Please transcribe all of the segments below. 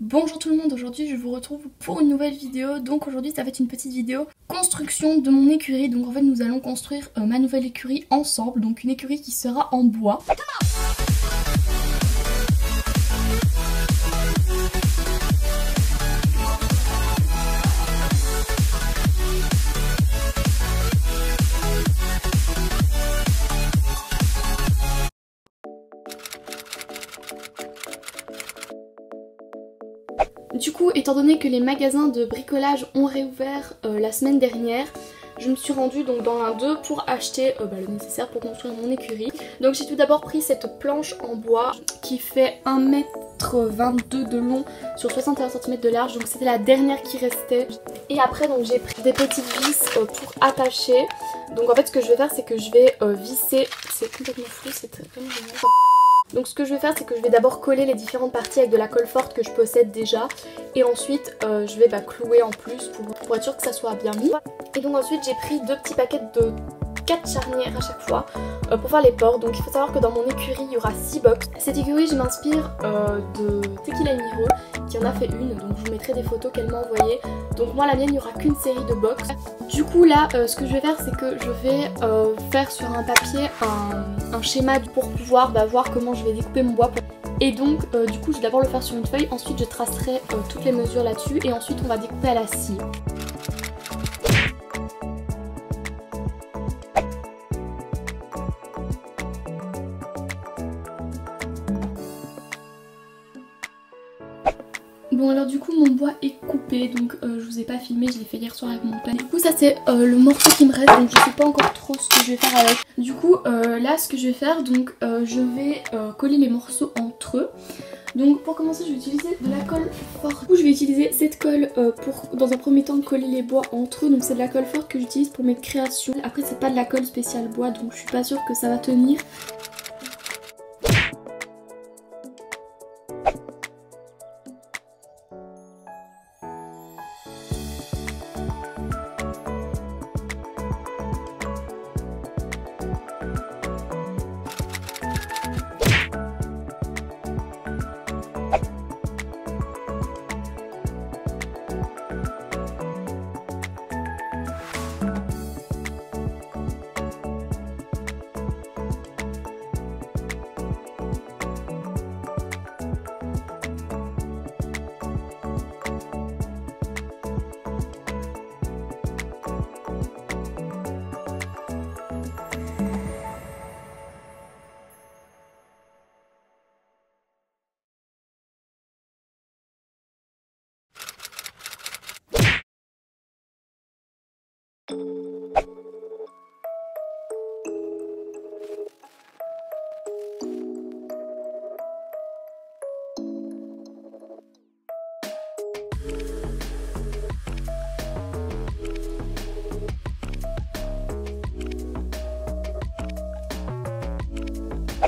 Bonjour tout le monde, aujourd'hui je vous retrouve pour une nouvelle vidéo. Donc aujourd'hui ça va être une petite vidéo construction de mon écurie. Donc en fait nous allons construire ma nouvelle écurie ensemble. Donc une écurie qui sera en bois. Du coup, étant donné que les magasins de bricolage ont réouvert la semaine dernière, je me suis rendue donc dans l'un d'eux pour acheter le nécessaire pour construire mon écurie. Donc j'ai tout d'abord pris cette planche en bois qui fait 1,22 m de long sur 61 cm de large. Donc c'était la dernière qui restait. Et après donc j'ai pris des petites vis pour attacher. Donc en fait ce que je vais faire c'est que je vais visser, c'est complètement flou, c'est vraiment génial. Donc ce que je vais faire c'est que je vais d'abord coller les différentes parties avec de la colle forte que je possède déjà. Et ensuite je vais clouer en plus pour être sûr que ça soit bien mis. Et donc ensuite j'ai pris 2 petits paquets de 4 charnières à chaque fois pour faire les ports. Donc il faut savoir que dans mon écurie il y aura 6 box. Cette écurie je m'inspire de Tequila Miro qui en a fait une. Donc je vous mettrai des photos qu'elle m'a envoyées. Donc moi la mienne il n'y aura qu'une série de box. Du coup là ce que je vais faire c'est que je vais faire sur un papier un schéma pour pouvoir voir comment je vais découper mon bois. Et donc du coup je vais d'abord le faire sur une feuille, ensuite je tracerai toutes les mesures là-dessus et ensuite on va découper à la scie. Bon alors du coup mon bois est coupé, donc je vous ai pas filmé, je l'ai fait hier soir avec mon père. Du coup ça c'est le morceau qui me reste, donc je sais pas encore trop ce que je vais faire avec. Du coup là ce que je vais faire, donc je vais coller les morceaux entre eux. Donc pour commencer je vais utiliser de la colle forte. Du coup je vais utiliser cette colle pour dans un premier temps coller les bois entre eux. Donc c'est de la colle forte que j'utilise pour mes créations. Après c'est pas de la colle spéciale bois, donc je suis pas sûre que ça va tenir.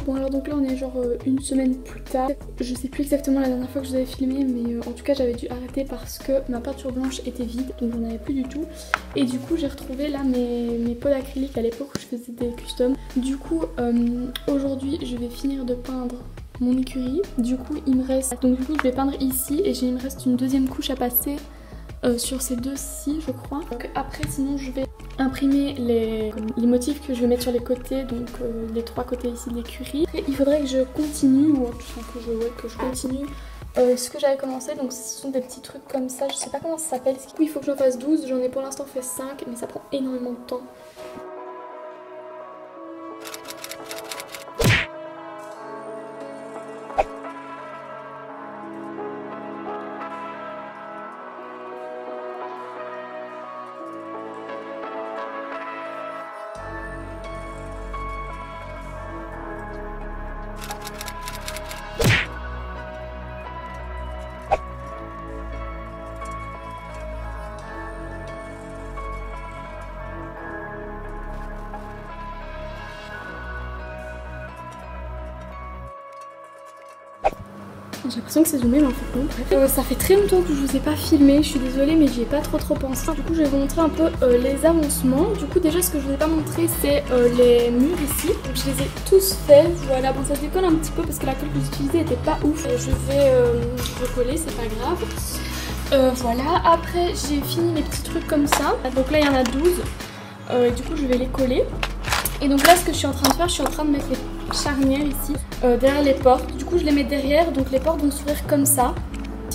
Bon alors donc là on est genre une semaine plus tard. Je sais plus exactement la dernière fois que je vous avais filmé, mais en tout cas j'avais dû arrêter parce que ma peinture blanche était vide, donc j'en avais plus du tout. Et du coup j'ai retrouvé là mes pots d'acrylique à l'époque où je faisais des customs. Du coup aujourd'hui je vais finir de peindre mon écurie. Du coup il me reste, donc du coup je vais peindre ici et il me reste une deuxième couche à passer sur ces deux-ci je crois. Donc après sinon je vais imprimer les motifs que je vais mettre sur les côtés, donc les 3 côtés ici de l'écurie. Il faudrait que je continue, ou que je continue ce que j'avais commencé. Donc ce sont des petits trucs comme ça, je sais pas comment ça s'appelle. Il faut que je fasse 12, j'en ai pour l'instant fait 5, mais ça prend énormément de temps. J'ai l'impression que c'est zoomé mais en fait non, bref. Ça fait très longtemps que je vous ai pas filmé, je suis désolée mais j'y ai pas trop pensé. Du coup je vais vous montrer un peu les avancements. Du coup déjà ce que je vous ai pas montré c'est les murs ici. Donc je les ai tous faits, voilà, bon ça se décolle un petit peu parce que la colle que j'utilisais était pas ouf. Je vais recoller, c'est pas grave. Voilà, après j'ai fini les petits trucs comme ça. Donc là il y en a 12 et du coup je vais les coller. Et donc là ce que je suis en train de faire, je suis en train de mettre les charnières ici derrière les portes. Du coup je les mets derrière, donc les portes vont s'ouvrir comme ça.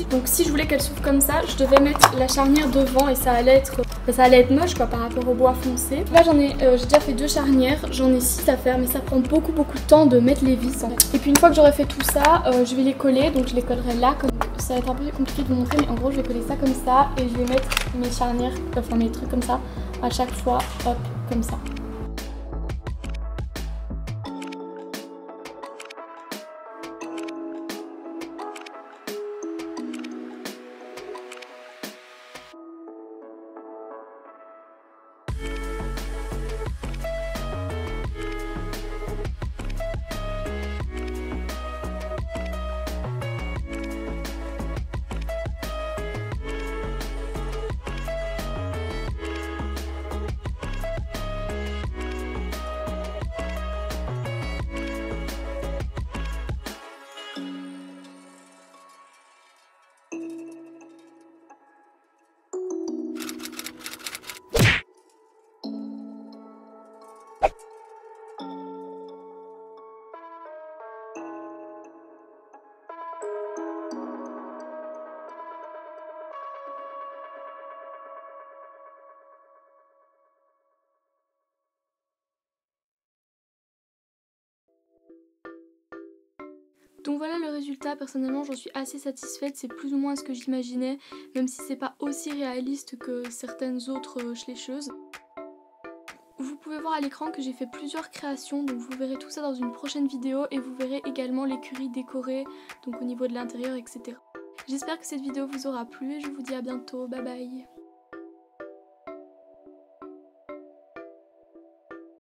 Donc si je voulais qu'elles s'ouvrent comme ça, je devais mettre la charnière devant et ça allait être moche quoi par rapport au bois foncé. Là j'ai déjà fait 2 charnières, j'en ai 6 à faire mais ça prend beaucoup de temps de mettre les vis en fait. Et puis une fois que j'aurai fait tout ça, je vais les coller, donc je les collerai là. Ça va être un peu compliqué de vous montrer mais en gros je vais coller ça comme ça et je vais mettre mes charnières, enfin mes trucs comme ça à chaque fois, hop, comme ça. Donc voilà le résultat, personnellement j'en suis assez satisfaite, c'est plus ou moins ce que j'imaginais, même si c'est pas aussi réaliste que certaines autres schlécheuses. Vous pouvez voir à l'écran que j'ai fait plusieurs créations, donc vous verrez tout ça dans une prochaine vidéo et vous verrez également l'écurie décorée, donc au niveau de l'intérieur, etc. J'espère que cette vidéo vous aura plu et je vous dis à bientôt, bye bye.